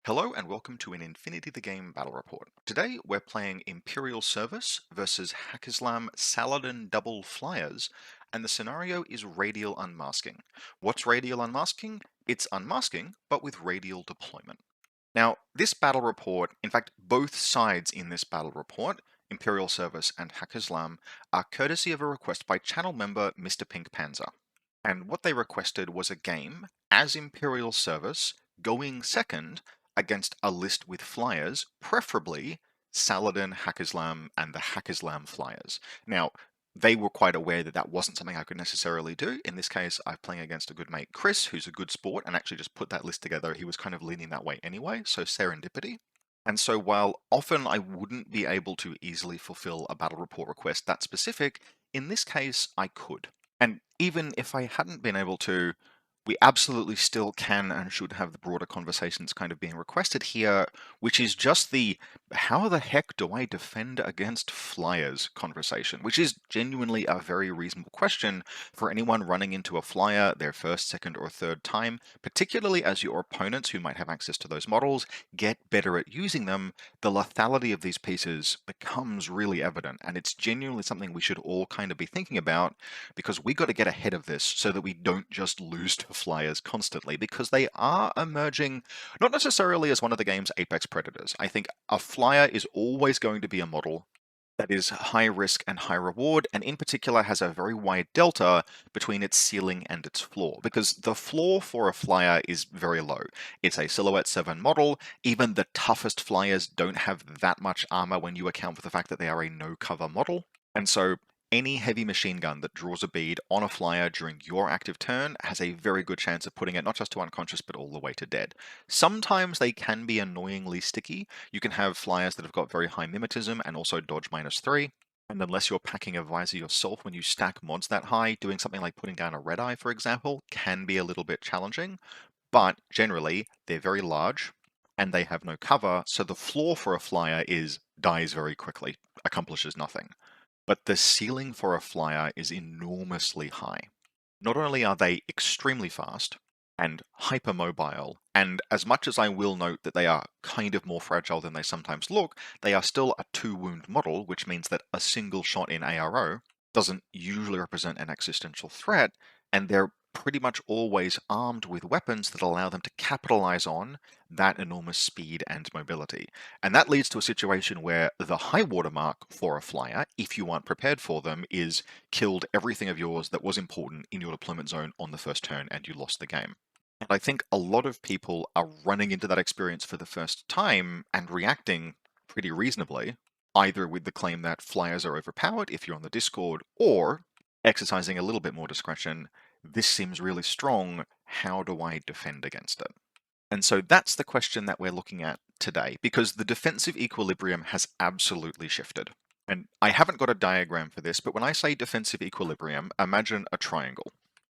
Hello and welcome to an Infinity the Game battle report. Today we're playing Imperial Service versus Haqqislam Saladin Double Flyers, and the scenario is Radial Unmasking. What's Radial Unmasking? It's unmasking, but with radial deployment. Now, this battle report, in fact, both sides in this battle report, Imperial Service and Haqqislam, are courtesy of a request by channel member Mr. Pink Panzer. And what they requested was a game as Imperial Service going second against a list with flyers, preferably Saladin, Haqqislam, and the Haqqislam flyers. Now, they were quite aware that that wasn't something I could necessarily do. In this case, I'm playing against a good mate, Chris, who's a good sport, and actually just put that list together. He was kind of leaning that way anyway, so serendipity. And so while often I wouldn't be able to easily fulfill a battle report request that specific, in this case, I could. And even if I hadn't been able to, we absolutely still can and should have the broader conversations kind of being requested here, which is just the how the heck do I defend against flyers conversation, which is genuinely a very reasonable question for anyone running into a flyer their first, second, or third time, particularly as your opponents who might have access to those models get better at using them. The lethality of these pieces becomes really evident, and it's genuinely something we should all kind of be thinking about because we got to get ahead of this so that we don't just lose to flyers constantly, because they are emerging not necessarily as one of the game's apex predators. I think a flyer is always going to be a model that is high risk and high reward, and in particular has a very wide delta between its ceiling and its floor, because the floor for a flyer is very low. It's a Silhouette 7 model. Even the toughest flyers don't have that much armor when you account for the fact that they are a no-cover model. And so any heavy machine gun that draws a bead on a flyer during your active turn has a very good chance of putting it not just to unconscious, but all the way to dead. Sometimes they can be annoyingly sticky. You can have flyers that have got very high mimetism and also dodge -3. And unless you're packing a visor yourself, when you stack mods that high, doing something like putting down a red eye, for example, can be a little bit challenging. But generally, they're very large and they have no cover, so the floor for a flyer is dies very quickly, accomplishes nothing. But the ceiling for a flyer is enormously high. Not only are they extremely fast and hypermobile, and as much as I will note that they are kind of more fragile than they sometimes look, they are still a 2-wound model, which means that a single shot in ARO doesn't usually represent an existential threat, and they're pretty much always armed with weapons that allow them to capitalize on that enormous speed and mobility. And that leads to a situation where the high watermark for a flyer, if you aren't prepared for them, is killed everything of yours that was important in your deployment zone on the first turn and you lost the game. And I think a lot of people are running into that experience for the first time and reacting pretty reasonably, either with the claim that flyers are overpowered if you're on the Discord, or exercising a little bit more discretion. This seems really strong. How do I defend against it? And so that's the question that we're looking at today, because the defensive equilibrium has absolutely shifted. And I haven't got a diagram for this, but when I say defensive equilibrium, imagine a triangle.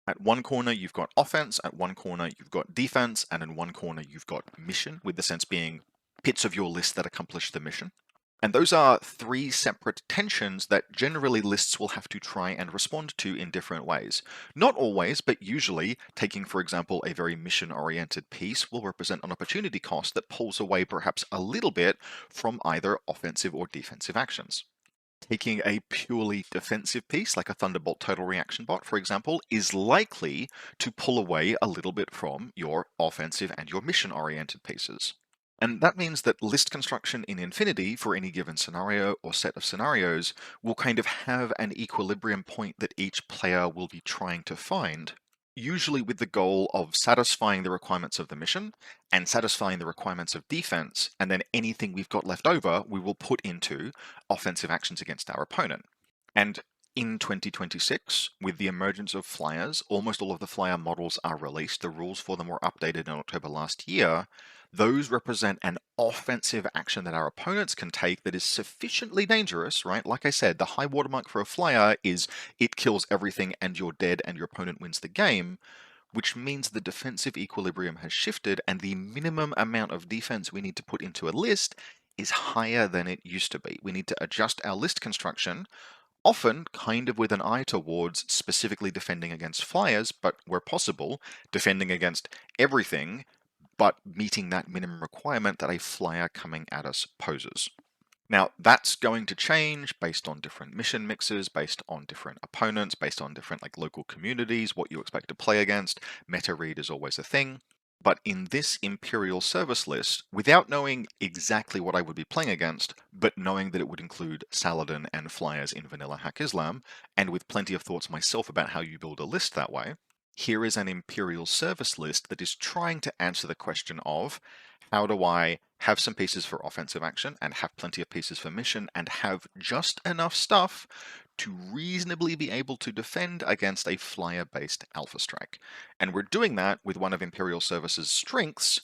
At one corner, you've got offense, at one corner, you've got defense, and in one corner, you've got mission, with the sense being bits of your list that accomplish the mission. And those are three separate tensions that generally lists will have to try and respond to in different ways. Not always, but usually, taking for example a very mission-oriented piece will represent an opportunity cost that pulls away perhaps a little bit from either offensive or defensive actions. Taking a purely defensive piece, like a Thunderbolt Total Reaction Bot, for example, is likely to pull away a little bit from your offensive and your mission-oriented pieces. And that means that list construction in Infinity for any given scenario or set of scenarios will kind of have an equilibrium point that each player will be trying to find, usually with the goal of satisfying the requirements of the mission and satisfying the requirements of defense, and then anything we've got left over we will put into offensive actions against our opponent. And in 2026, with the emergence of flyers, almost all of the flyer models are released. The rules for them were updated in October last year. Those represent an offensive action that our opponents can take that is sufficiently dangerous, right? Like I said, the high watermark for a flyer is it kills everything and you're dead and your opponent wins the game, which means the defensive equilibrium has shifted and the minimum amount of defense we need to put into a list is higher than it used to be. We need to adjust our list construction, often kind of with an eye towards specifically defending against flyers, but where possible, defending against everything, but meeting that minimum requirement that a flyer coming at us poses. Now, that's going to change based on different mission mixes, based on different opponents, based on different local communities, what you expect to play against. Meta read is always a thing. But in this Imperial service list, without knowing exactly what I would be playing against, but knowing that it would include Saladin and flyers in vanilla Haqqislam, and with plenty of thoughts myself about how you build a list that way, here is an Imperial service list that is trying to answer the question of how do I have some pieces for offensive action and have plenty of pieces for mission and have just enough stuff to reasonably be able to defend against a flyer-based Alpha Strike. And we're doing that with one of Imperial Service's strengths,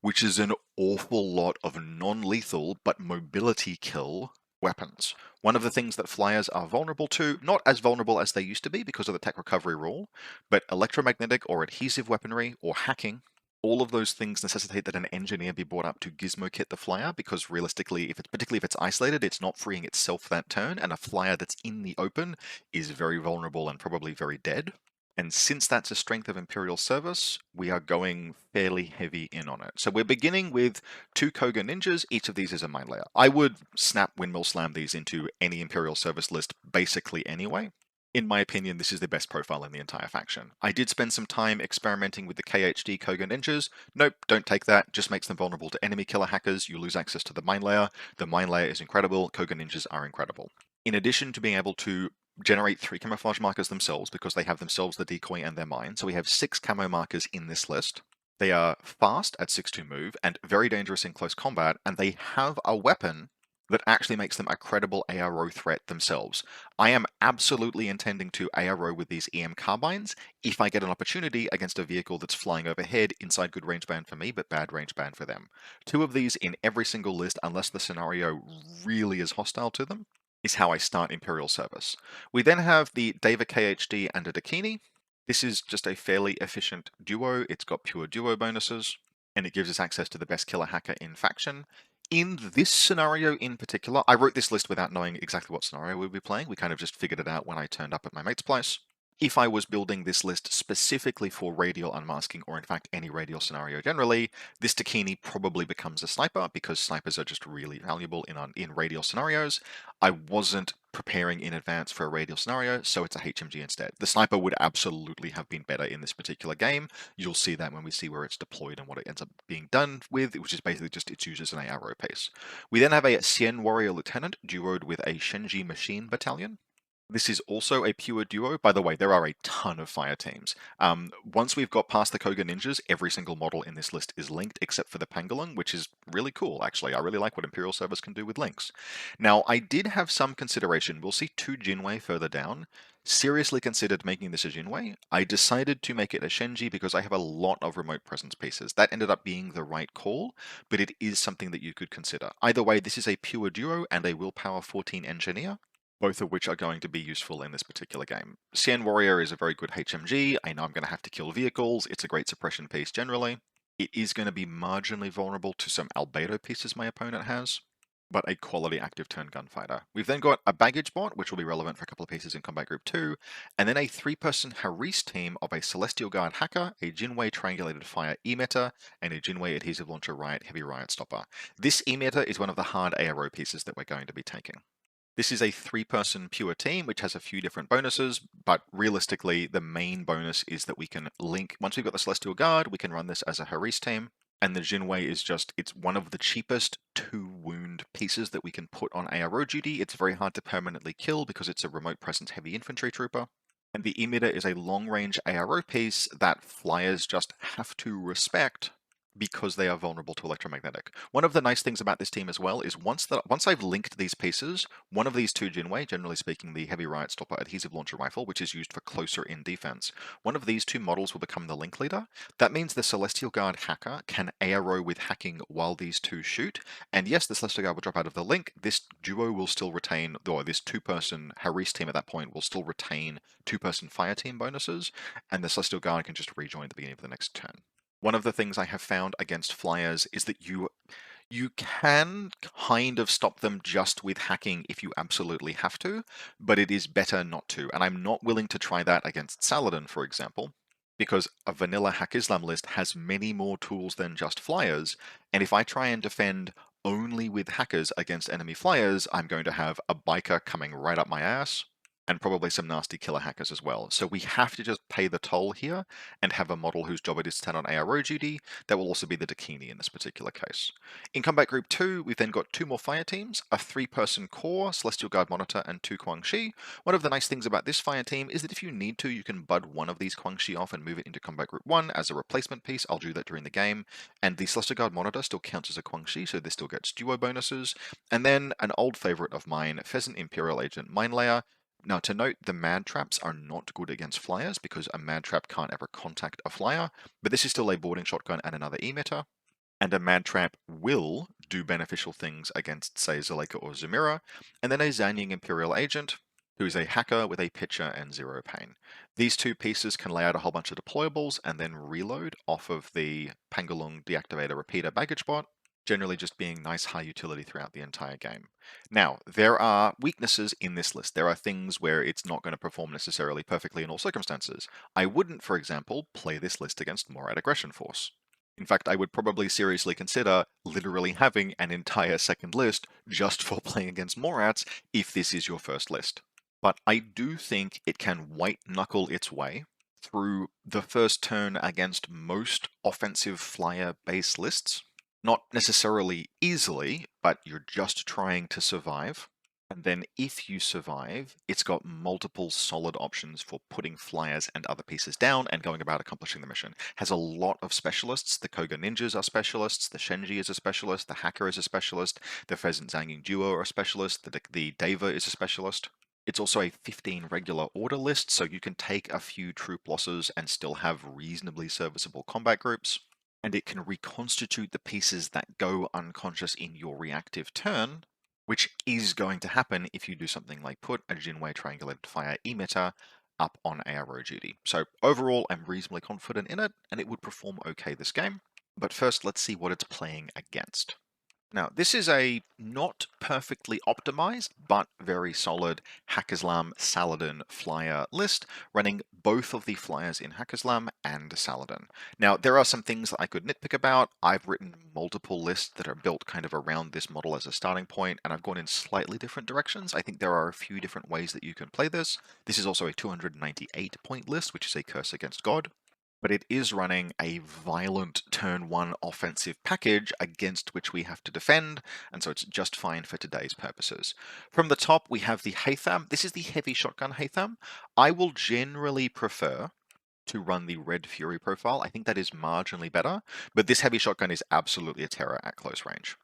which is an awful lot of non-lethal but mobility kill weapons. One of the things that flyers are vulnerable to, not as vulnerable as they used to be because of the tech recovery rule, but electromagnetic or adhesive weaponry or hacking. All of those things necessitate that an engineer be brought up to gizmo kit the flyer, because realistically, particularly if it's isolated, it's not freeing itself that turn, and a flyer that's in the open is very vulnerable and probably very dead. And since that's a strength of Imperial Service, we are going fairly heavy in on it. So we're beginning with 2 Koga Ninjas. Each of these is a mine layer. I would snap Windmill Slam these into any Imperial Service list basically anyway. In my opinion, this is the best profile in the entire faction. I did spend some time experimenting with the KHD Koga Ninjas. Nope, don't take that. Just makes them vulnerable to enemy killer hackers. You lose access to the mine layer. The mine layer is incredible. Koga Ninjas are incredible. In addition to being able to generate 3 camouflage markers themselves, because they have themselves the decoy and their mine, so we have 6 camo markers in this list. They are fast at 6-2 move and very dangerous in close combat, and they have a weapon that actually makes them a credible ARO threat themselves. I am absolutely intending to ARO with these EM carbines if I get an opportunity against a vehicle that's flying overhead inside good range band for me, but bad range band for them. 2 of these in every single list, unless the scenario really is hostile to them, is how I start Imperial Service. We then have the Deva KHD and a Dakini. This is just a fairly efficient duo. It's got pure duo bonuses, and it gives us access to the best killer hacker in faction. In this scenario in particular, I wrote this list without knowing exactly what scenario we'd be playing. We kind of just figured it out when I turned up at my mate's place. If I was building this list specifically for Radial Unmasking, or in fact any Radial scenario generally, this Dakini probably becomes a sniper, because snipers are just really valuable in Radial scenarios. I wasn't preparing in advance for a Radial scenario, so it's a HMG instead. The sniper would absolutely have been better in this particular game. You'll see that when we see where it's deployed and what it ends up being done with, which is basically just it's used as an arrow piece. We then have a Xian Warrior Lieutenant duoed with a Shenji Machine Battalion. This is also a pure duo. By the way, there are a ton of fire teams. Once we've got past the Koga Ninjas, every single model in this list is linked except for the Pangolin, which is really cool, actually. I really like what Imperial Service can do with links. Now, I did have some consideration. We'll see 2 Jinwei further down. Seriously considered making this a Jinwei. I decided to make it a Shenji because I have a lot of remote presence pieces. That ended up being the right call, but it is something that you could consider. Either way, this is a pure duo and a Willpower 14 Engineer, both of which are going to be useful in this particular game. Xian Warrior is a very good HMG. I know I'm going to have to kill vehicles. It's a great suppression piece generally. It is going to be marginally vulnerable to some albedo pieces my opponent has, but a quality active turn gunfighter. We've then got a baggage bot, which will be relevant for a couple of pieces in Combat Group 2, and then a 3-person Haris team of a Celestial Guard hacker, a Jinwei Triangulated Fire emitter, and a Jinwei Adhesive Launcher Riot Heavy Riot Stopper. This emitter is one of the hard ARO pieces that we're going to be taking. This is a 3-person pure team, which has a few different bonuses, but realistically, the main bonus is that we can link, once we've got the Celestial Guard, we can run this as a Haris team, and the Jinwei is just, it's one of the cheapest 2-wound pieces that we can put on ARO duty. It's very hard to permanently kill because it's a remote presence heavy infantry trooper. And the emitter is a long-range ARO piece that flyers just have to respect, because they are vulnerable to electromagnetic. One of the nice things about this team as well is once I've linked these pieces, one of these 2 Jinwei, generally speaking the Heavy Riot Stopper Adhesive Launcher Rifle, which is used for closer in defense, one of these 2 models will become the link leader. That means the Celestial Guard hacker can ARO with hacking while these 2 shoot, and yes, the Celestial Guard will drop out of the link. This duo will still retain, or this 2-person Haris team at that point will still retain 2-person fire team bonuses, and the Celestial Guard can just rejoin at the beginning of the next turn. One of the things I have found against flyers is that you can kind of stop them just with hacking if you absolutely have to, but it is better not to. And I'm not willing to try that against Saladin, for example, because a vanilla Haqqislam list has many more tools than just flyers, and if I try and defend only with hackers against enemy flyers, I'm going to have a biker coming right up my ass, and probably some nasty killer hackers as well. So we have to just pay the toll here and have a model whose job it is to stand on ARO duty. That will also be the Dakini in this particular case. In Combat Group 2, we've then got 2 more fire teams, a 3-person core, Celestial Guard Monitor, and 2 Quang Shi. One of the nice things about this fire team is that if you need to, you can bud one of these Quang Shi off and move it into Combat Group 1 as a replacement piece. I'll do that during the game. And the Celestial Guard Monitor still counts as a Quang Shi, so this still gets duo bonuses. And then an old favorite of mine, Pheasant Imperial Agent Mine Layer. Now, to note, the Mad Traps are not good against flyers because a Mad Trap can't ever contact a flyer, but this is still a boarding shotgun and another emitter. And a Mad Trap will do beneficial things against, say, Zuleika or Zamira, and then a Zanying Imperial Agent, who is a hacker with a pitcher and 0 pain. These 2 pieces can lay out a whole bunch of deployables and then reload off of the Pangalung Deactivator Repeater baggage bot, generally just being nice high utility throughout the entire game. Now, there are weaknesses in this list. There are things where it's not going to perform necessarily perfectly in all circumstances. I wouldn't, for example, play this list against Morad Aggression Force. In fact, I would probably seriously consider literally having an entire second list just for playing against Morats if this is your first list. But I do think it can white knuckle its way through the first turn against most offensive flyer based lists. Not necessarily easily, but you're just trying to survive. And then if you survive, it's got multiple solid options for putting flyers and other pieces down and going about accomplishing the mission. Has a lot of specialists. The Koga Ninjas are specialists, the Shenji is a specialist, the Hacker is a specialist, the Pheasant Zanging Duo are a specialist, the Deva is a specialist. It's also a 15 regular order list, so you can take a few troop losses and still have reasonably serviceable combat groups. And it can reconstitute the pieces that go unconscious in your reactive turn, which is going to happen if you do something like put a Jinwei Triangulated Fire emitter up on ARO duty. So overall, I'm reasonably confident in it, and it would perform okay this game. But first, let's see what it's playing against. Now, this is a not perfectly optimized, but very solid Haqqislam Saladin flyer list, running both of the flyers in Haqqislam and Saladin. Now, there are some things that I could nitpick about. I've written multiple lists that are built kind of around this model as a starting point, and I've gone in slightly different directions. I think there are a few different ways that you can play this. This is also a 298-point list, which is a curse against God, but it is running a violent turn 1 offensive package against which we have to defend, and so it's just fine for today's purposes. From the top, we have the Haytham. This is the heavy shotgun Haytham. I will generally prefer to run the Red Fury profile. I think that is marginally better, but this heavy shotgun is absolutely a terror at close range.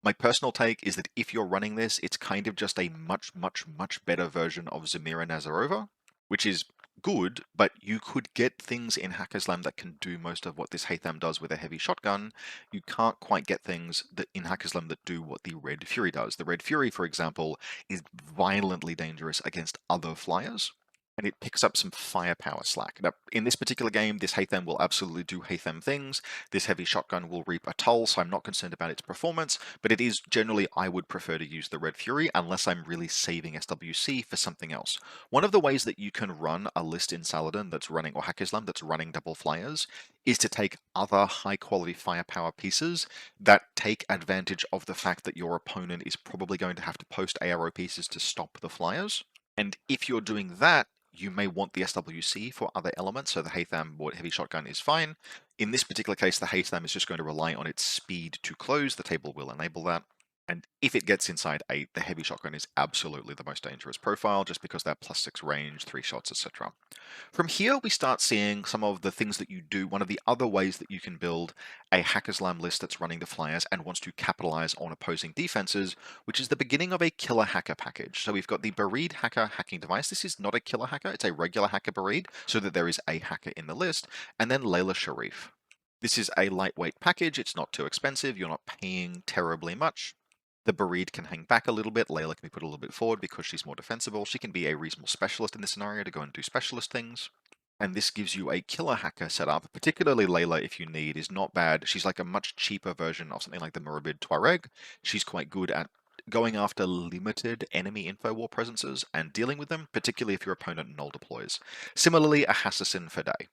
My personal take is that if you're running this, it's kind of just a much, much, much better version of Zamira Nazarova, which is good, but you could get things in Haqqislam that can do most of what this Haytham does with a heavy shotgun. You can't quite get things that in Haqqislam that do what the Red Fury does. The Red Fury, for example, is violently dangerous against other flyers, and it picks up some firepower slack. Now, in this particular game, this Haytham will absolutely do Haytham things. This heavy shotgun will reap a toll, so I'm not concerned about its performance, but it is generally, I would prefer to use the Red Fury unless I'm really saving SWC for something else. One of the ways that you can run a list in Saladin that's running, or Haqqislam that's running double flyers, is to take other high quality firepower pieces that take advantage of the fact that your opponent is probably going to have to post ARO pieces to stop the flyers. And if you're doing that, you may want the SWC for other elements, so the Haytham or heavy shotgun is fine. In this particular case, the Haytham is just going to rely on its speed to close. The table will enable that. And if it gets inside 8, the heavy shotgun is absolutely the most dangerous profile, just because that +6 range, 3 shots, etc. From here, we start seeing some of the things that you do. One of the other ways that you can build a Haqqislam list that's running the flyers and wants to capitalize on opposing defenses, which is the beginning of a killer hacker package. So we've got the Bereed Hacker hacking device. This is not a killer hacker, it's a regular hacker Bereed, so that there is a hacker in the list. And then Layla Sharif. This is a lightweight package, it's not too expensive, you're not paying terribly much. The Bereed can hang back a little bit, Layla can be put a little bit forward because she's more defensible. She can be a reasonable specialist in this scenario to go and do specialist things. And this gives you a killer hacker setup, particularly Layla if you need, is not bad. She's like a much cheaper version of something like the Murabid Tuareg. She's quite good at going after limited enemy info war presences and dealing with them, particularly if your opponent null deploys. Similarly, a Hassassin Fadai.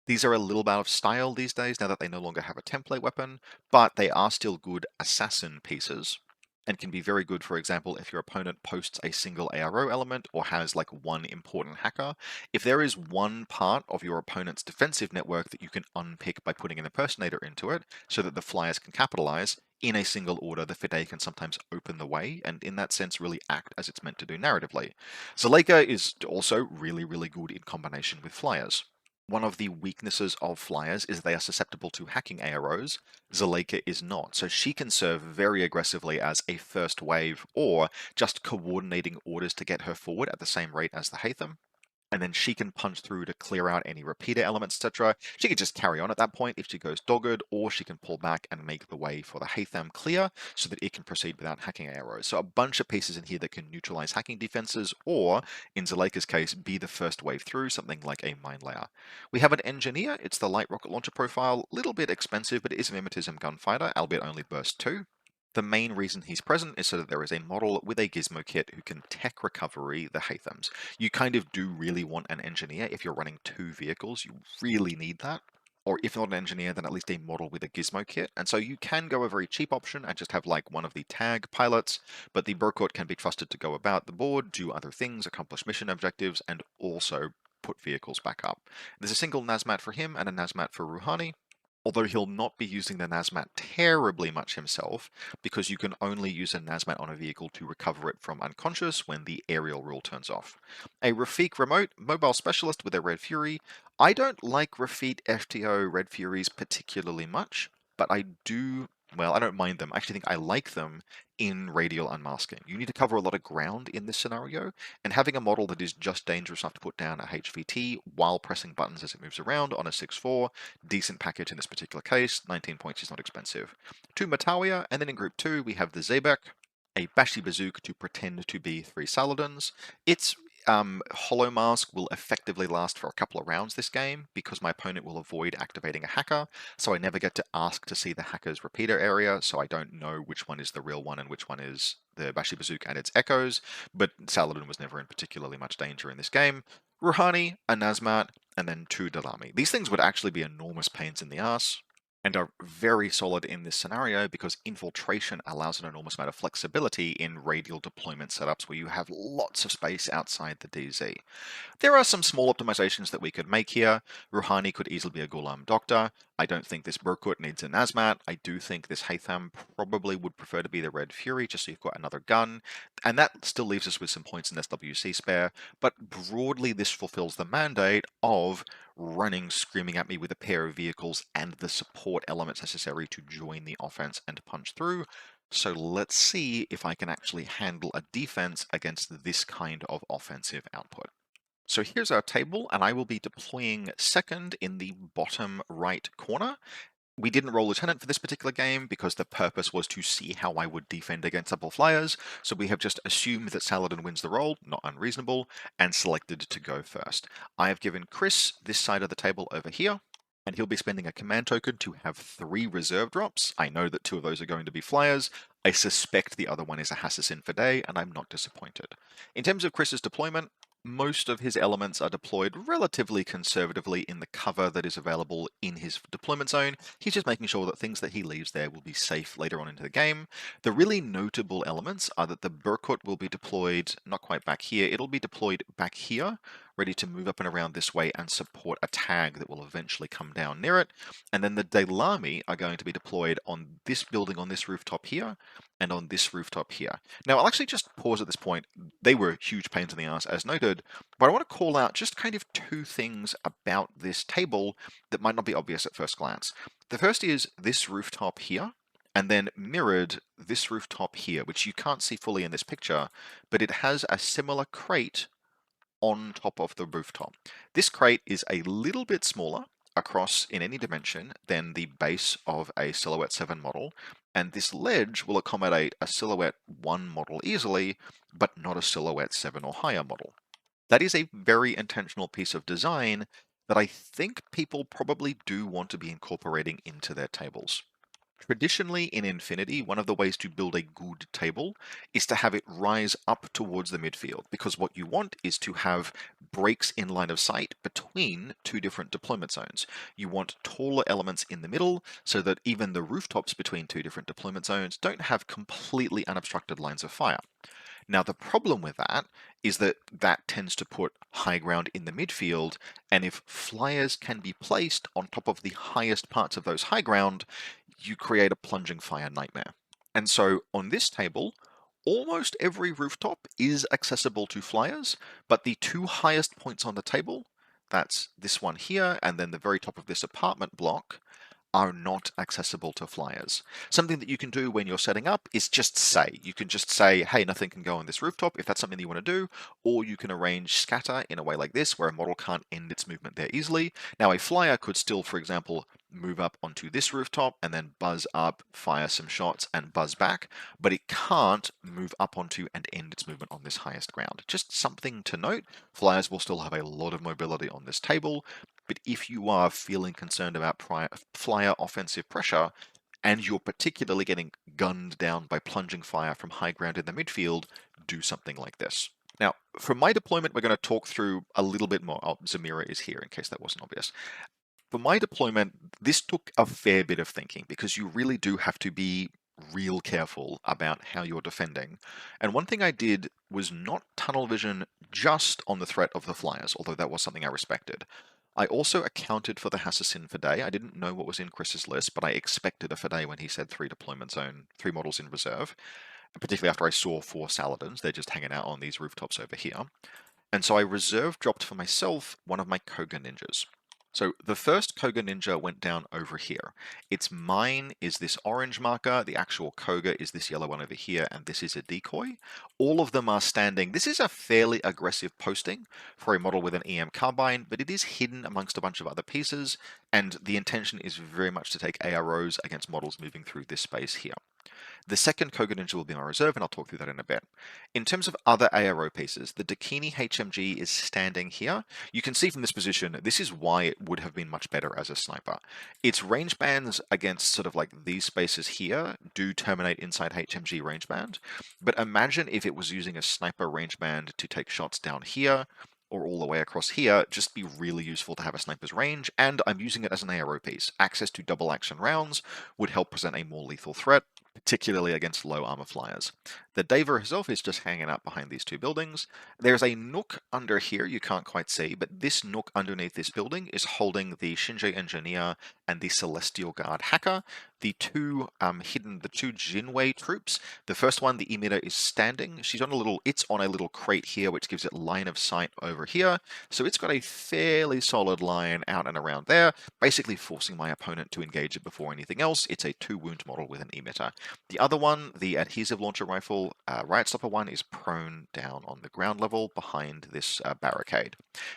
These are a little bit out of style these days now that they no longer have a template weapon, but they are still good assassin pieces and can be very good, for example, if your opponent posts a single ARO element or has like one important hacker. If there is one part of your opponent's defensive network that you can unpick by putting an impersonator into it so that the flyers can capitalize, in a single order, the Fide can sometimes open the way, and in that sense really act as it's meant to do narratively. Zuleika is also really, really good in combination with flyers. One of the weaknesses of flyers is they are susceptible to hacking AROs. Zuleika is not, so she can serve very aggressively as a first wave or just coordinating orders to get her forward at the same rate as the Hatham, and then she can punch through to clear out any repeater elements, etc. She could just carry on at that point if she goes dogged, or she can pull back and make the way for the Hatham clear so that it can proceed without hacking arrows. So a bunch of pieces in here that can neutralize hacking defenses, or in Zuleika's case, be the first wave through, something like a mine layer. We have an engineer, it's the light rocket launcher profile, little bit expensive, but it is a mimetism gunfighter, albeit only burst 2. The main reason he's present is so that there is a model with a gizmo kit who can tech recovery the Hathams. You kind of do really want an engineer if you're running 2 vehicles, you really need that. Or if not an engineer, then at least a model with a gizmo kit. And so you can go a very cheap option and just have like one of the tag pilots, but the Burkort can be trusted to go about the board, do other things, accomplish mission objectives, and also put vehicles back up. There's a single Nazmat for him and a Nazmat for Rouhani, although he'll not be using the Nazmat terribly much himself, because you can only use a Nazmat on a vehicle to recover it from unconscious when the aerial rule turns off. A Rafik remote mobile specialist with a Red Fury. I don't like Rafik FTO Red Furies particularly much, but I do, well, I don't mind them. I actually think I like them in Radial Unmasking. You need to cover a lot of ground in this scenario, and having a model that is just dangerous enough to put down a HVT while pressing buttons as it moves around on a 6-4, decent package in this particular case. 19 points is not expensive. 2 Matalia, and then in group 2 we have the Zebek, a Bashi Bazooka to pretend to be 3 Saladins. Its Hollow Mask will effectively last for a couple of rounds this game because my opponent will avoid activating a hacker, so I never get to ask to see the hacker's repeater area, so I don't know which one is the real one and which one is the Bashi Bazooka and its echoes, but Saladin was never in particularly much danger in this game. Rouhani, a Nazmat, and then 2 Dalami. These things would actually be enormous pains in the ass, and are very solid in this scenario because infiltration allows an enormous amount of flexibility in radial deployment setups where you have lots of space outside the DZ. There are some small optimizations that we could make here. Rouhani could easily be a Ghulam Doctor. I don't think this Burkut needs a Nazmat. I do think this Hatham probably would prefer to be the Red Fury, just so you've got another gun. And that still leaves us with some points in SWC spare, but broadly this fulfills the mandate of running screaming at me with a pair of vehicles and the support elements necessary to join the offense and punch through. So let's see if I can actually handle a defense against this kind of offensive output. So here's our table, and I will be deploying second in the bottom right corner. We didn't roll Lieutenant for this particular game because the purpose was to see how I would defend against double flyers, so we have just assumed that Saladin wins the roll, not unreasonable, and selected to go first. I have given Chris this side of the table over here, and he'll be spending a command token to have 3 reserve drops. I know that 2 of those are going to be flyers. I suspect the other one is a Hassassin Fide, and I'm not disappointed. In terms of Chris's deployment, most of his elements are deployed relatively conservatively in the cover that is available in his deployment zone. He's just making sure that things that he leaves there will be safe later on into the game. The really notable elements are that the Burkut will be deployed not quite back here, it'll be deployed back here, ready to move up and around this way and support a tag that will eventually come down near it. And then the Delami are going to be deployed on this building on this rooftop here and on this rooftop here. Now I'll actually just pause at this point. They were huge pains in the ass as noted, but I want to call out just kind of 2 things about this table that might not be obvious at first glance. The first is this rooftop here, and then mirrored this rooftop here, which you can't see fully in this picture, but it has a similar crate on top of the rooftop. This crate is a little bit smaller across in any dimension than the base of a Silhouette 7 model, and this ledge will accommodate a Silhouette 1 model easily, but not a Silhouette 7 or higher model. That is a very intentional piece of design that I think people probably do want to be incorporating into their tables. Traditionally in Infinity, one of the ways to build a good table is to have it rise up towards the midfield, because what you want is to have breaks in line of sight between two different deployment zones. You want taller elements in the middle so that even the rooftops between two different deployment zones don't have completely unobstructed lines of fire. Now, the problem with that is that that tends to put high ground in the midfield, and if flyers can be placed on top of the highest parts of those high ground, you create a plunging fire nightmare. And so on this table, almost every rooftop is accessible to flyers, but the two highest points on the table, that's this one here, and then the very top of this apartment block, are not accessible to flyers. Something that you can do when you're setting up is just say, you can just say, hey, nothing can go on this rooftop if that's something that you want to do, or you can arrange scatter in a way like this where a model can't end its movement there easily. Now a flyer could still, for example, move up onto this rooftop and then buzz up, fire some shots and buzz back, but it can't move up onto and end its movement on this highest ground. Just something to note, flyers will still have a lot of mobility on this table, but if you are feeling concerned about flyer offensive pressure, and you're particularly getting gunned down by plunging fire from high ground in the midfield, do something like this. Now, for my deployment, we're going to talk through a little bit more. Oh, Zamira is here in case that wasn't obvious. For my deployment, this took a fair bit of thinking because you really do have to be real careful about how you're defending. And one thing I did was not tunnel vision just on the threat of the flyers, although that was something I respected. I also accounted for the Haqqislam List. I didn't know what was in Chris's list, but I expected a Fide when he said 3 deployment zone, 3 models in reserve, particularly after I saw 4 Saladins. They're just hanging out on these rooftops over here. And so I reserve dropped for myself one of my Koga ninjas. So the first Koga ninja went down over here. Its mine is this orange marker, the actual Koga is this yellow one over here, and this is a decoy. All of them are standing. This is a fairly aggressive posting for a model with an EM carbine, but it is hidden amongst a bunch of other pieces, and the intention is very much to take AROs against models moving through this space here. The second Koga Ninja will be my reserve, and I'll talk through that in a bit. In terms of other ARO pieces, the Dakini HMG is standing here. You can see from this position, this is why it would have been much better as a sniper. Its range bands against sort of like these spaces here do terminate inside HMG range band, but imagine if it was using a sniper range band to take shots down here, or all the way across here, just be really useful to have a sniper's range, and I'm using it as an ARO piece. Access to double action rounds would help present a more lethal threat, particularly against low armor flyers. The Deva herself is just hanging out behind these two buildings. There's a nook under here you can't quite see, but this nook underneath this building is holding the Shinji Engineer and the Celestial Guard Hacker, the two Jinwei troops. The first one, the emitter, is standing. It's on a little crate here, which gives it line of sight over here. So it's got a fairly solid line out and around there, basically forcing my opponent to engage it before anything else. It's a 2-wound model with an emitter. The other one, the adhesive launcher rifle, Riot Stopper one, is prone down on the ground level behind this barricade.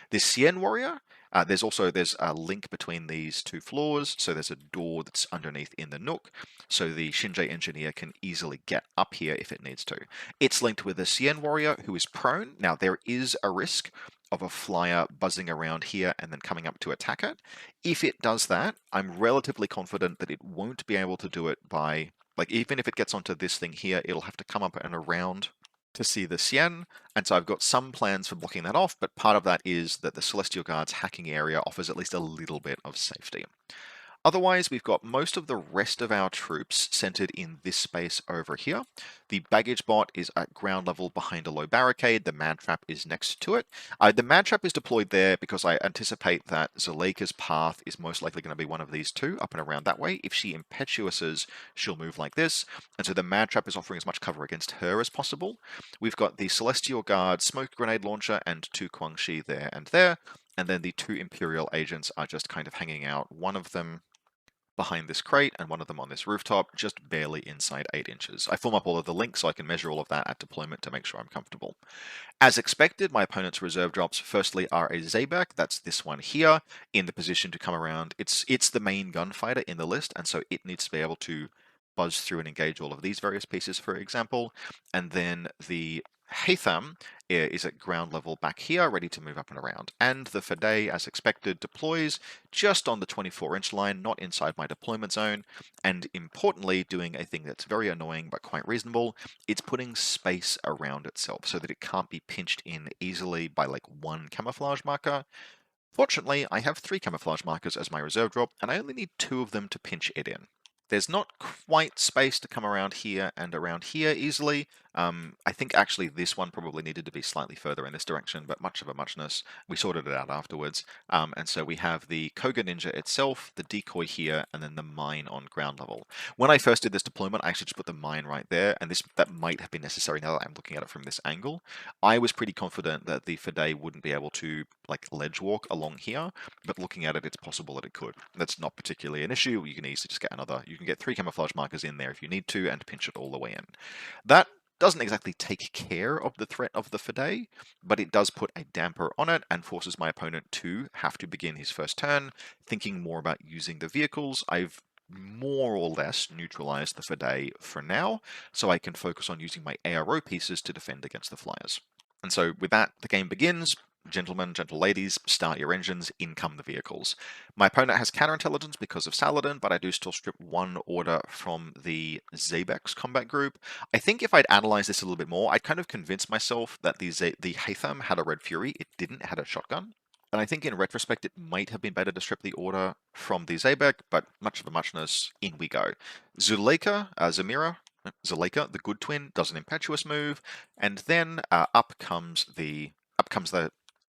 This Sien Warrior, there's a link between these two floors, so there's a door that's underneath in the nook, so the Shinji Engineer can easily get up here if it needs to. It's linked with a Sien Warrior who is prone. Now, there is a risk of a flyer buzzing around here and then coming up to attack it. If it does that, I'm relatively confident that it won't be able to do it by, like, even if it gets onto this thing here, it'll have to come up and around to see the Sien, and so I've got some plans for blocking that off, but part of that is that the Celestial Guard's hacking area offers at least a little bit of safety. Otherwise, we've got most of the rest of our troops centered in this space over here. The baggage bot is at ground level behind a low barricade. The mad trap is next to it. The mad trap is deployed there because I anticipate that Zuleika's path is most likely going to be one of these two, up and around that way. If she impetuouses, she'll move like this. And so the mad trap is offering as much cover against her as possible. We've got the Celestial Guard smoke grenade launcher and 2 Guangxi there and there. And then the 2 Imperial agents are just kind of hanging out. One of them behind this crate and one of them on this rooftop, just barely inside 8 inches. I form up all of the links so I can measure all of that at deployment to make sure I'm comfortable. As expected, my opponent's reserve drops firstly are a Zabak, that's this one here, in the position to come around. It's the main gunfighter in the list, and so it needs to be able to buzz through and engage all of these various pieces, for example. And then the Haytham is at ground level back here, ready to move up and around. And the Fidei, as expected, deploys just on the 24-inch line, not inside my deployment zone. And importantly, doing a thing that's very annoying but quite reasonable, it's putting space around itself so that it can't be pinched in easily by like one camouflage marker. Fortunately, I have 3 camouflage markers as my reserve drop, and I only need 2 of them to pinch it in. There's not quite space to come around here and around here easily. I think actually this one probably needed to be slightly further in this direction, but much of a muchness. We sorted it out afterwards. And so we have the Koga Ninja itself, the decoy here, and then the mine on ground level. When I first did this deployment, I actually just put the mine right there, and that might have been necessary now that I'm looking at it from this angle. I was pretty confident that the Fidei wouldn't be able to like ledge walk along here, but looking at it, it's possible that it could. That's not particularly an issue. You can easily just get you can get 3 camouflage markers in there if you need to and pinch it all the way in. That doesn't exactly take care of the threat of the Fidei, but it does put a damper on it and forces my opponent to have to begin his first turn thinking more about using the vehicles. I've more or less neutralized the Fidei for now, so I can focus on using my ARO pieces to defend against the flyers. And so with that, the game begins. Gentlemen, gentle ladies, start your engines, in come the vehicles. My opponent has counterintelligence because of Saladin, but I do still strip 1 order from the Zabex combat group. I think if I'd analyzed this a little bit more, I'd kind of convinced myself that the Haytham had a Red Fury, it didn't, had a shotgun. And I think in retrospect, it might have been better to strip the order from the Zabek, but much of a muchness, in we go. Zamira, Zuleika, the good twin, does an impetuous move, and then up comes the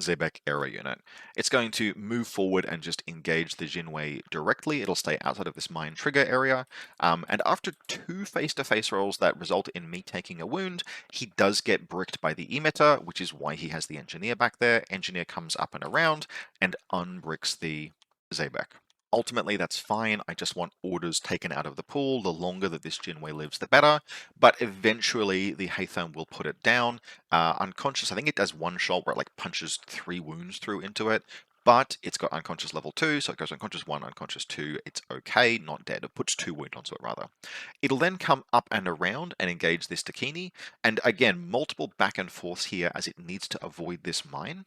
Zebek era unit. It's going to move forward and just engage the Jinwei directly. It'll stay outside of this mine trigger area. And after 2 face-to-face rolls that result in me taking a wound, he does get bricked by the emitter, which is why he has the engineer back there. Engineer comes up and around and unbricks the Zebek. Ultimately, that's fine. I just want orders taken out of the pool. The longer that this Jinwei lives, the better. But eventually, the Haytham will put it down. Unconscious, I think it does 1 shot where it like punches 3 wounds through into it. But it's got unconscious level 2, so it goes unconscious 1, unconscious 2. It's okay, not dead. It puts 2 wounds onto it, rather. It'll then come up and around and engage this Dakini. And again, multiple back and forths here as it needs to avoid this mine.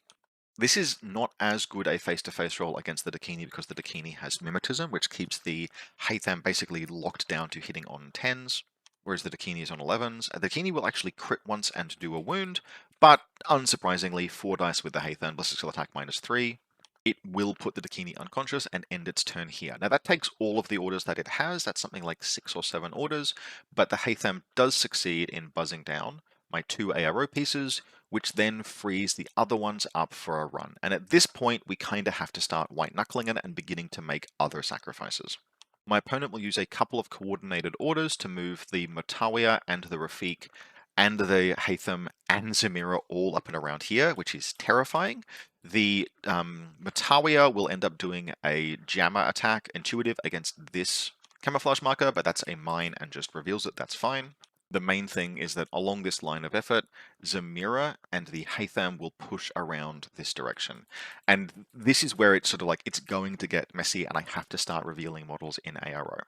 This is not as good a face-to-face roll against the Dakini because the Dakini has Mimetism, which keeps the Haytham basically locked down to hitting on 10s, whereas the Dakini is on 11s. The Dakini will actually crit once and do a wound, but unsurprisingly, 4 dice with the Haytham, ballistic skill attack -3. It will put the Dakini unconscious and end its turn here. Now that takes all of the orders that it has, that's something like 6 or 7 orders, but the Haytham does succeed in buzzing down my 2 ARO pieces, which then frees the other ones up for a run. And at this point, we kind of have to start white-knuckling it and beginning to make other sacrifices. My opponent will use a couple of coordinated orders to move the Mutawiya and the Rafiq and the Haytham and Zamira all up and around here, which is terrifying. The Mutawiya will end up doing a jammer attack, intuitive, against this camouflage marker, but that's a mine and just reveals it, that's fine. The main thing is that along this line of effort, Zamira and the Haytham will push around this direction. And this is where it's sort of like, it's going to get messy and I have to start revealing models in ARO.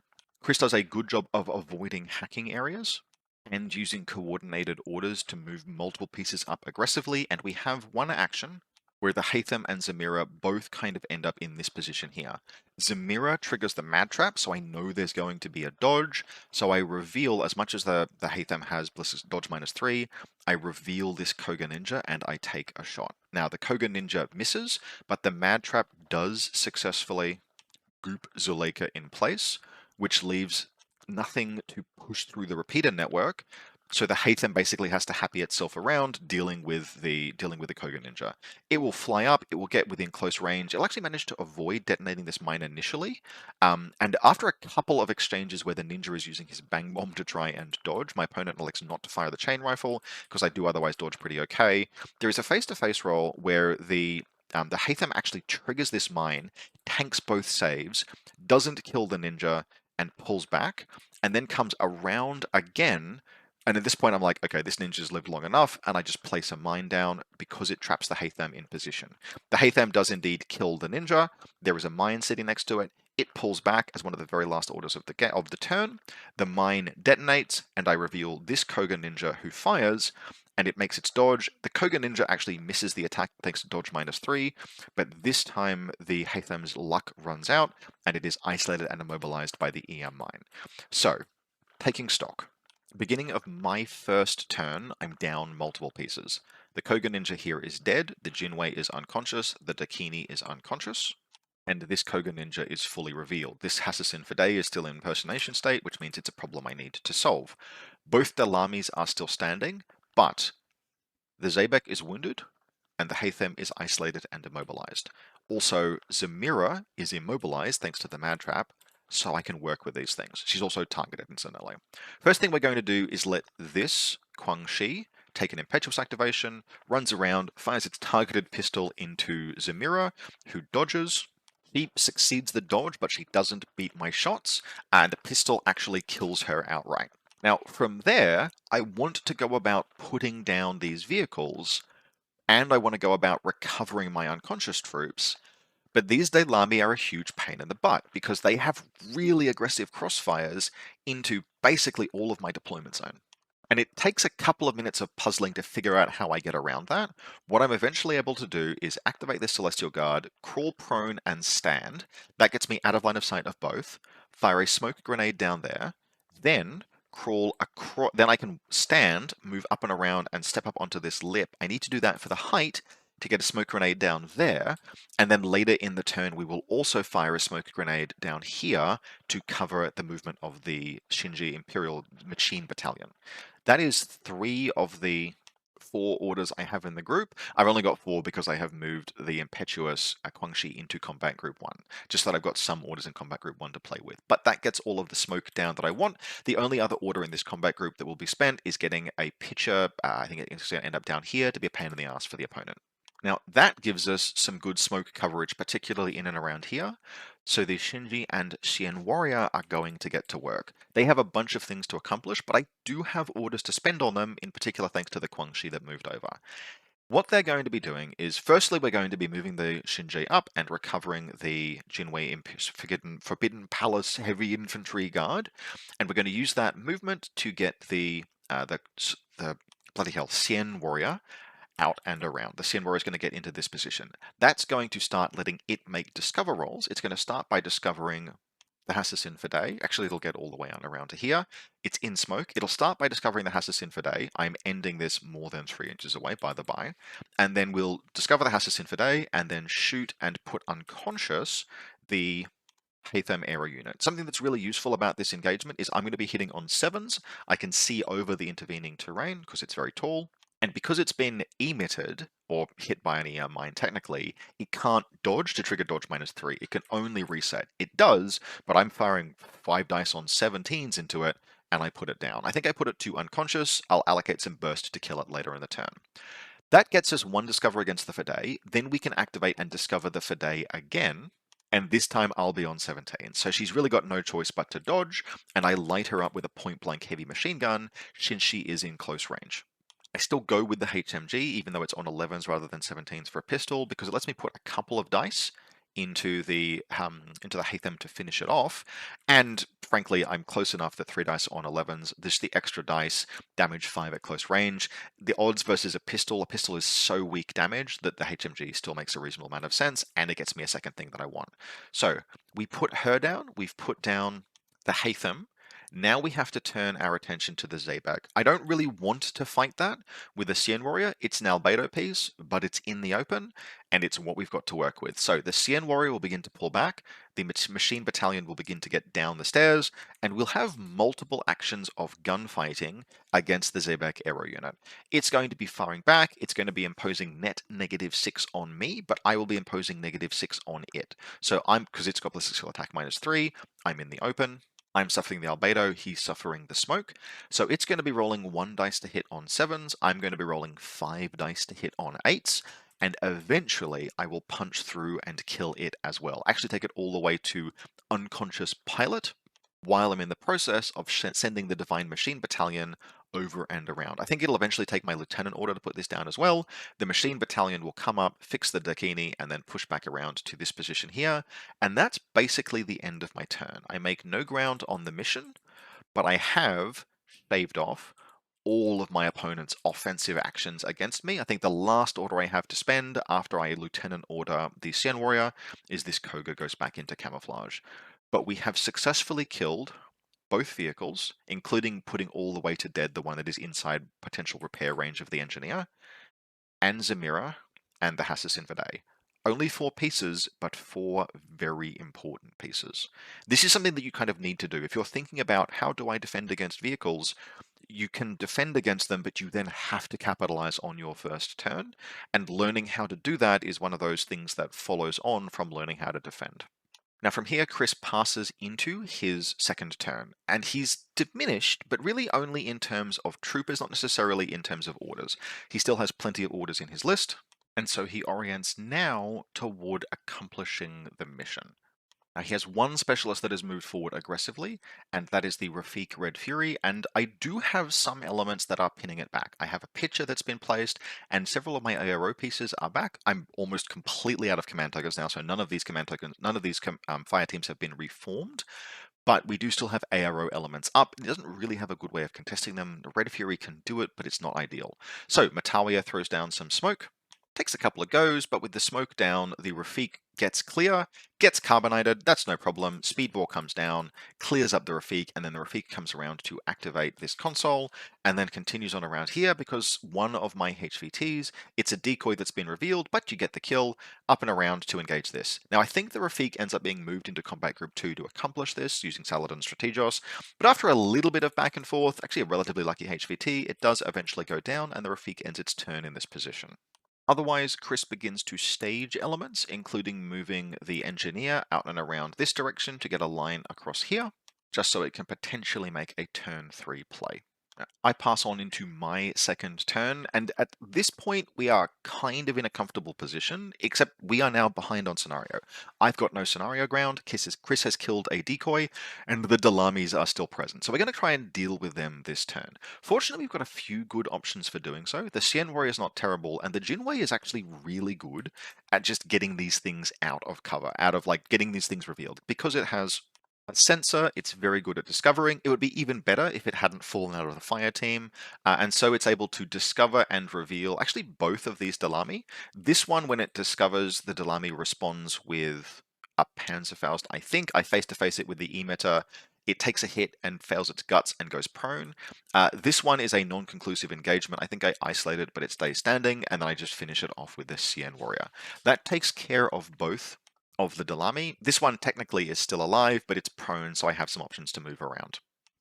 Chris does a good job of avoiding hacking areas and using coordinated orders to move multiple pieces up aggressively, and we have 1 action where the Haytham and Zamira both kind of end up in this position here. Zamira triggers the Mad Trap, so I know there's going to be a dodge, so I reveal, as much as the Haytham has ballistic dodge -3, I reveal this Koga Ninja and I take a shot. Now the Koga Ninja misses, but the Mad Trap does successfully goop Zuleika in place, which leaves nothing to push through the repeater network. So the Haytham basically has to happy itself around dealing with the Koga Ninja. It will fly up, it will get within close range. It'll actually manage to avoid detonating this mine initially. And after a couple of exchanges where the ninja is using his bang bomb to try and dodge, my opponent elects not to fire the chain rifle, because I do otherwise dodge pretty okay. There is a face-to-face roll where the Haytham actually triggers this mine, tanks both saves, doesn't kill the ninja, and pulls back, and then comes around again. And at this point, I'm like, okay, this ninja's lived long enough, and I just place a mine down because it traps the Haytham in position. The Haytham does indeed kill the ninja. There is a mine sitting next to it. It pulls back as one of the very last orders of the turn. The mine detonates, and I reveal this Koga ninja who fires. and it makes its dodge. The Koga Ninja actually misses the attack thanks to dodge -3, but this time the Haytham's luck runs out, and it is isolated and immobilized by the EM mine. So, taking stock. Beginning of my first turn, I'm down multiple pieces. The Koga Ninja here is dead, the Jinwei is unconscious, the Dakini is unconscious, and this Koga Ninja is fully revealed. This Haqqislam List is still in impersonation state, which means it's a problem I need to solve. Both the Armies are still standing, but the Zabek is wounded, and the Haytham is isolated and immobilized. Also, Zamira is immobilized thanks to the Mad Trap, so I can work with these things. She's also targeted incidentally. First thing we're going to do is let this Quang Shi take an Impetuous activation, runs around, fires its targeted pistol into Zamira, who dodges. She succeeds the dodge, but she doesn't beat my shots, and the pistol actually kills her outright. Now, from there, I want to go about putting down these vehicles, and I want to go about recovering my unconscious troops. But these Daylami are a huge pain in the butt because they have really aggressive crossfires into basically all of my deployment zone. And it takes a couple of minutes of puzzling to figure out how I get around that. What I'm eventually able to do is activate this Celestial Guard, crawl prone and stand. That gets me out of line of sight of both. Fire a smoke grenade down there. Then crawl across. Then I can stand, move up and around, and step up onto this lip. I need to do that for the height to get a smoke grenade down there, and then later in the turn we will also fire a smoke grenade down here to cover the movement of the Shinji Imperial Machine Battalion. That is 3 of the 4 orders I have in the group. I've only got 4 because I have moved the Impetuous Quangxi into Combat Group 1, just that I've got some orders in Combat Group 1 to play with. But that gets all of the smoke down that I want. The only other order in this combat group that will be spent is getting a pitcher. I think it's going to end up down here to be a pain in the ass for the opponent. Now, that gives us some good smoke coverage, particularly in and around here. So the Shinji and Xian Warrior are going to get to work. They have a bunch of things to accomplish, but I do have orders to spend on them, in particular thanks to the Quangxi that moved over. What they're going to be doing is, firstly, we're going to be moving the Shinji up and recovering the Jinwei Forbidden Palace Heavy Infantry Guard, and we're going to use that movement to get the bloody hell Xian Warrior out and around. The Xian Warrior is going to get into this position. That's going to start letting it make discover rolls. It's going to start by discovering the Haqqislam List. Actually, it'll get all the way on around to here. It's in smoke. It'll start by discovering the Haqqislam List. I'm ending this more than 3 inches away, by the by. And then we'll discover the Haqqislam List and then shoot and put unconscious the Haytham Aero Unit. Something that's really useful about this engagement is I'm going to be hitting on 7s. I can see over the intervening terrain because it's very tall. And because it's been emitted, or hit by an EM mine technically, it can't dodge to trigger dodge -3. It can only reset. It does, but I'm firing 5 dice on 17s into it, and I put it down. I think I put it to unconscious. I'll allocate some burst to kill it later in the turn. That gets us 1 discover against the Fidei. Then we can activate and discover the Fidei again, and this time I'll be on 17. So she's really got no choice but to dodge, and I light her up with a point-blank heavy machine gun since she is in close range. I still go with the HMG, even though it's on 11s rather than 17s for a pistol, because it lets me put a couple of dice into the Haytham to finish it off. And frankly, I'm close enough that 3 dice on 11s. This the extra dice, damage 5 at close range. The odds versus a pistol is so weak damage that the HMG still makes a reasonable amount of sense, and it gets me a second thing that I want. So we put her down. We've put down the Haytham. Now we have to turn our attention to the Zabak. I don't really want to fight that with the Xian Warrior. It's an albedo piece, but it's in the open, and it's what we've got to work with. So the Xian Warrior will begin to pull back, the Machine Battalion will begin to get down the stairs, and we'll have multiple actions of gunfighting against the Zabak Aero Unit. It's going to be firing back, it's going to be imposing net -6 on me, but I will be imposing -6 on it. So because it's got ballistic skill attack -3, I'm in the open. I'm suffering the albedo, he's suffering the smoke. So it's going to be rolling 1 dice to hit on 7s, I'm going to be rolling 5 dice to hit on 8s, and eventually I will punch through and kill it as well. Actually take it all the way to unconscious pilot, while I'm in the process of sending the Divine Machine Battalion over and around. I think it'll eventually take my lieutenant order to put this down as well. The Machine Battalion will come up, fix the Dakini, and then push back around to this position here. And that's basically the end of my turn. I make no ground on the mission, but I have shaved off all of my opponent's offensive actions against me. I think the last order I have to spend after I Lieutenant order the Sien Warrior is this Koga goes back into camouflage. But we have successfully killed both vehicles, including putting all the way to dead the one that is inside potential repair range of the Engineer, and Zamira, and the Haqqislam List. Only 4 pieces, but 4 very important pieces. This is something that you kind of need to do. If you're thinking about how do I defend against vehicles, you can defend against them, but you then have to capitalize on your first turn. And learning how to do that is one of those things that follows on from learning how to defend. Now from here, Chris passes into his second turn, and he's diminished, but really only in terms of troopers, not necessarily in terms of orders. He still has plenty of orders in his list, and so he orients now toward accomplishing the mission. Now he has one specialist that has moved forward aggressively, and that is the Rafik Red Fury, and I do have some elements that are pinning it back. I have a picture that's been placed, and several of my ARO pieces are back. I'm almost completely out of command tokens now, so none of these command tokens, none of these fire teams have been reformed, but we do still have ARO elements up. It doesn't really have a good way of contesting them. The Red Fury can do it, but it's not ideal. So Matawiya throws down some smoke, takes a couple of goes, but with the smoke down, the Rafik gets clear, gets carbonated, that's no problem. Speedball comes down, clears up the Rafik, and then the Rafik comes around to activate this console, and then continues on around here because one of my HVTs, it's a decoy that's been revealed, but you get the kill up and around to engage this. Now I think the Rafik ends up being moved into Combat Group 2 to accomplish this using Saladin Strategos, but after a little bit of back and forth, actually a relatively lucky HVT, it does eventually go down, and the Rafik ends its turn in this position. Otherwise, Chris begins to stage elements, including moving the Engineer out and around this direction to get a line across here, just so it can potentially make a turn 3 play. I pass on into my second turn, and at this point we are kind of in a comfortable position, except we are now behind on scenario. I've got no scenario ground, Chris has killed a decoy, and the Dalamis are still present. So we're going to try and deal with them this turn. Fortunately, we've got a few good options for doing so. The Sien Warrior is not terrible, and the Jinwei is actually really good at just getting these things out of cover, out of like getting these things revealed, because it has a sensor, it's very good at discovering. It would be even better if it hadn't fallen out of the fire team. And so it's able to discover and reveal actually both of these Dalami. This one, when it discovers the Dalami, responds with a Panzerfaust. I think I face-to-face it with the emitter. It takes a hit and fails its guts and goes prone. This one is a non-conclusive engagement. I think I isolate it, but it stays standing, and then I just finish it off with the Sien Warrior. That takes care of both of the Dalami. This one technically is still alive, but it's prone, so I have some options to move around.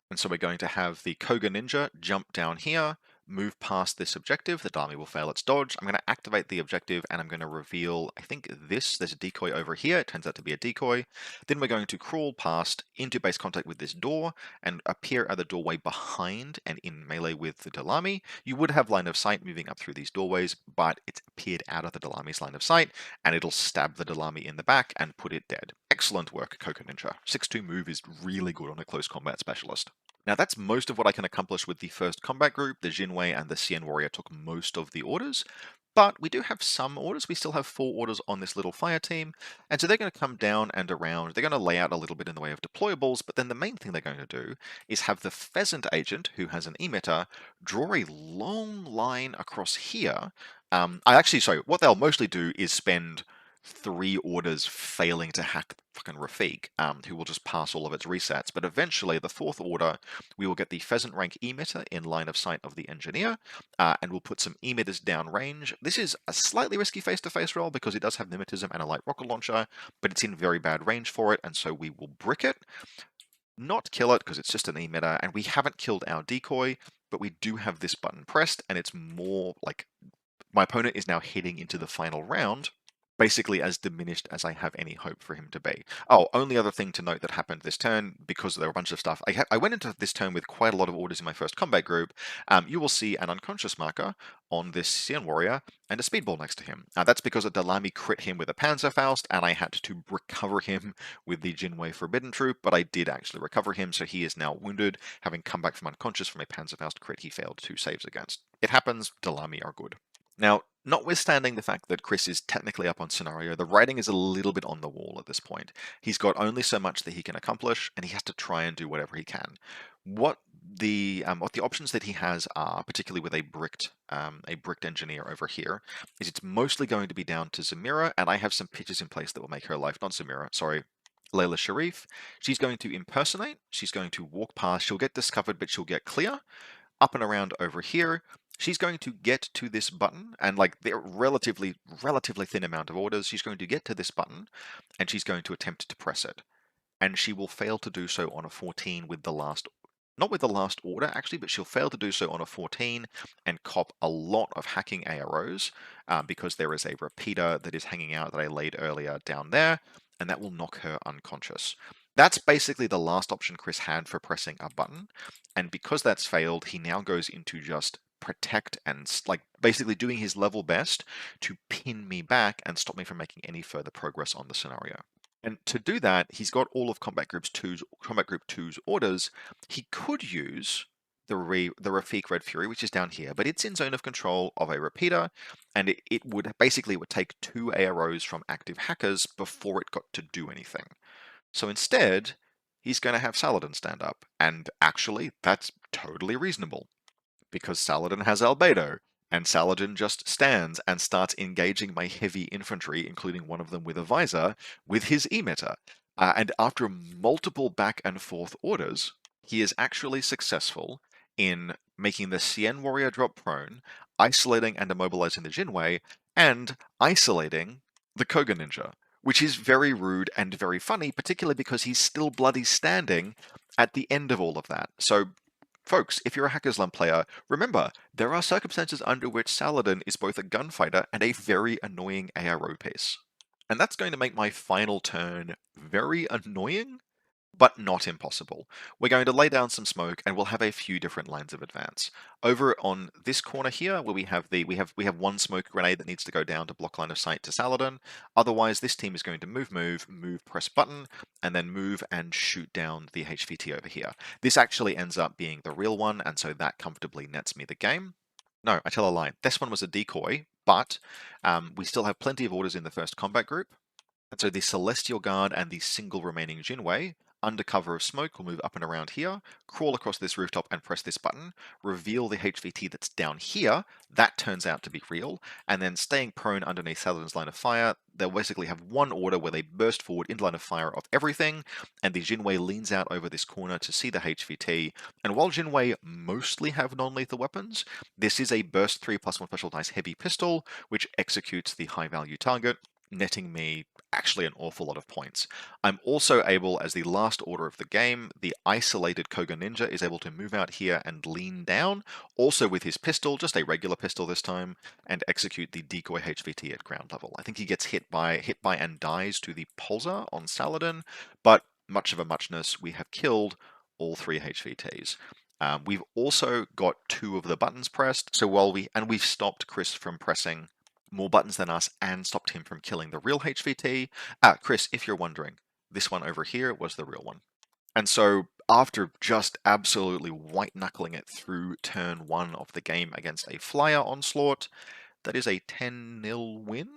And so we're going to have the Koga Ninja jump down here, move past this objective. The Dalami will fail its dodge. I'm going to activate the objective, and I'm going to reveal, I think there's a decoy over here. It turns out to be a decoy. Then we're going to crawl past into base contact with this door and appear at the doorway behind and in melee with the Dalami. You would have line of sight moving up through these doorways, but it's appeared out of the Dalami's line of sight, and it'll stab the Dalami in the back and put it dead. Excellent work, Koga Ninja. 6-2 move is really good on a close combat specialist. Now that's most of what I can accomplish with the first combat group. The Jinwei and the Sien Warrior took most of the orders, but we do have some orders. We still have 4 orders on this little fire team, and so they're going to come down and around. They're going to lay out a little bit in the way of deployables, but then the main thing they're going to do is have the Pheasant Agent, who has an emitter, draw a long line across here. What they'll mostly do is spend 3 orders failing to hack fucking Rafik, who will just pass all of its resets. But eventually, the 4th order, we will get the Pheasant rank emitter in line of sight of the Engineer, and we'll put some emitters downrange. This is a slightly risky face-to-face roll because it does have Mimetism and a light rocket launcher, but it's in very bad range for it, and so we will brick it. Not kill it because it's just an emitter, and we haven't killed our decoy, but we do have this button pressed, and it's more like my opponent is now heading into the final round basically as diminished as I have any hope for him to be. Oh, only other thing to note that happened this turn, because there were a bunch of stuff. I went into this turn with quite a lot of orders in my first combat group. You will see an unconscious marker on this Sien Warrior and a speedball next to him. That's because a Dalami crit him with a Panzerfaust, and I had to recover him with the Jinwei Forbidden Troop, but I did actually recover him, so he is now wounded, having come back from unconscious from a Panzerfaust crit he failed 2 saves against. It happens, Dalami are good. Now, Notwithstanding the fact that Chris is technically up on scenario, the writing is a little bit on the wall at this point. He's got only so much that he can accomplish, and he has to try and do whatever he can. What the options that he has are, particularly with a bricked engineer over here, is it's mostly going to be down to Zamira, and I have some pitches in place that will make her life, not Zamira, sorry, Layla Sharif. She's going to impersonate, she's going to walk past, she'll get discovered, but she'll get clear, up and around over here. She's going to get to this button, and like they're relatively thin amount of orders, she's going to get to this button, and she's going to attempt to press it. And she will fail to do so on a 14 with the last, not with the last order actually, but she'll fail to do so on a 14 and cop a lot of hacking AROs because there is a repeater that is hanging out that I laid earlier down there, and that will knock her unconscious. That's basically the last option Chris had for pressing a button, and because that's failed, he now goes into just protect and like basically doing his level best to pin me back and stop me from making any further progress on the scenario. And to do that, he's got all of Combat Group Two's orders. He could use the Rafik Red Fury, which is down here, but it's in zone of control of a repeater, and it would basically would take 2 AROs from active hackers before it got to do anything. So instead, he's going to have Saladin stand up, and actually, that's totally reasonable because Saladin has Albedo, and Saladin just stands and starts engaging my heavy infantry, including one of them with a visor, with his emitter. And after multiple back and forth orders, he is actually successful in making the Cien warrior drop prone, isolating and immobilizing the Jinwei, and isolating the Koga ninja, which is very rude and very funny, particularly because he's still bloody standing at the end of all of that. So folks, if you're a Haqqislam player, remember, there are circumstances under which Saladin is both a gunfighter and a very annoying ARO piece. And that's going to make my final turn very annoying, but not impossible. We're going to lay down some smoke and we'll have a few different lines of advance. Over on this corner here, where we have one smoke grenade that needs to go down to block line of sight to Saladin. Otherwise, this team is going to move, press button, and then move and shoot down the HVT over here. This actually ends up being the real one, and so that comfortably nets me the game. No, I tell a lie. This one was a decoy, but we still have plenty of orders in the first combat group. And so the Celestial Guard and the single remaining Jinwei, under cover of smoke, will move up and around here, crawl across this rooftop and press this button, reveal the HVT that's down here, that turns out to be real, and then staying prone underneath Saladin's line of fire, they'll basically have one order where they burst forward into line of fire of everything, and the Jinwei leans out over this corner to see the HVT, and while Jinwei mostly have non-lethal weapons, this is a burst 3+1 special dice heavy pistol, which executes the high value target, netting me actually an awful lot of points. I'm also able, as the last order of the game, the isolated Koga Ninja is able to move out here and lean down, also with his pistol, just a regular pistol this time, and execute the decoy HVT at ground level. I think he gets hit by and dies to the Pulsar on Saladin, but much of a muchness, we have killed all 3 HVTs. We've also got 2 of the buttons pressed, so we've stopped Chris from pressing more buttons than us and stopped him from killing the real HVT. Chris, if you're wondering, this one over here was the real one. And so after just absolutely white-knuckling it through turn 1 of the game against a flyer onslaught, that is a 10-0 win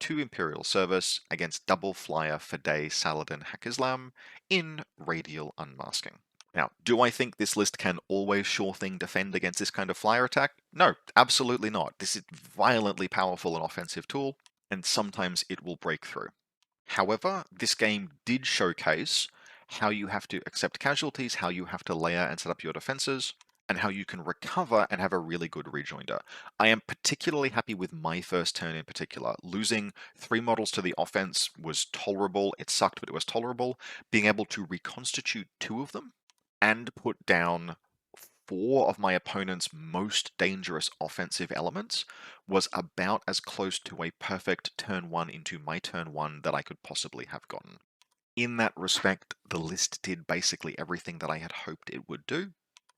to Imperial service against double flyer Fidei Saladin Haqqislam in Radial Unmasking. Now, do I think this list can always sure thing defend against this kind of flyer attack? No, absolutely not. This is violently powerful and offensive tool, and sometimes it will break through. However, this game did showcase how you have to accept casualties, how you have to layer and set up your defenses, and how you can recover and have a really good rejoinder. I am particularly happy with my first turn in particular. Losing 3 models to the offense was tolerable. It sucked, but it was tolerable. Being able to reconstitute 2 of them and put down 4 of my opponent's most dangerous offensive elements was about as close to a perfect turn 1 into my turn 1 that I could possibly have gotten. In that respect, the list did basically everything that I had hoped it would do,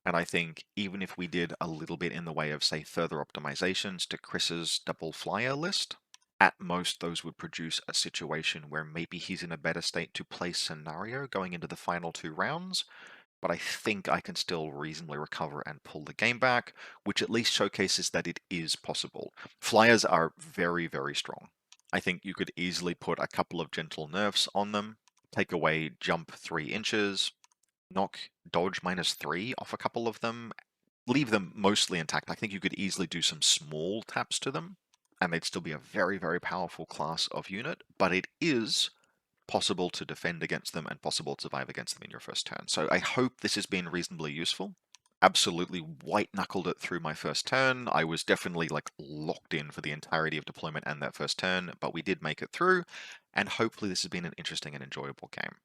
and I think even if we did a little bit in the way of, say, further optimizations to Chris's double flyer list, at most those would produce a situation where maybe he's in a better state to play scenario going into the final 2 rounds, but I think I can still reasonably recover and pull the game back, which at least showcases that it is possible. Flyers are very, very strong. I think you could easily put a couple of gentle nerfs on them, take away jump 3 inches, knock dodge -3 off a couple of them, leave them mostly intact. I think you could easily do some small taps to them, and they'd still be a very, very powerful class of unit, but it is possible to defend against them and possible to survive against them in your first turn. So I hope this has been reasonably useful. Absolutely white-knuckled it through my first turn. I was definitely like locked in for the entirety of deployment and that first turn, but we did make it through, and hopefully this has been an interesting and enjoyable game.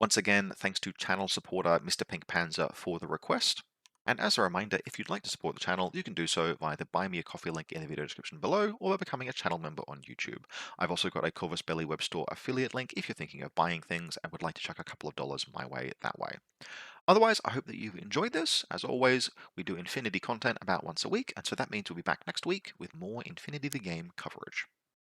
Once again, thanks to channel supporter Mr. Pink Panzer for the request. And as a reminder, if you'd like to support the channel, you can do so via the Buy Me a Coffee link in the video description below, or by becoming a channel member on YouTube. I've also got a Corvus Belly web store affiliate link if you're thinking of buying things and would like to chuck a couple of dollars my way that way. Otherwise, I hope that you've enjoyed this. As always, we do Infinity content about once a week, and so that means we'll be back next week with more Infinity the Game coverage.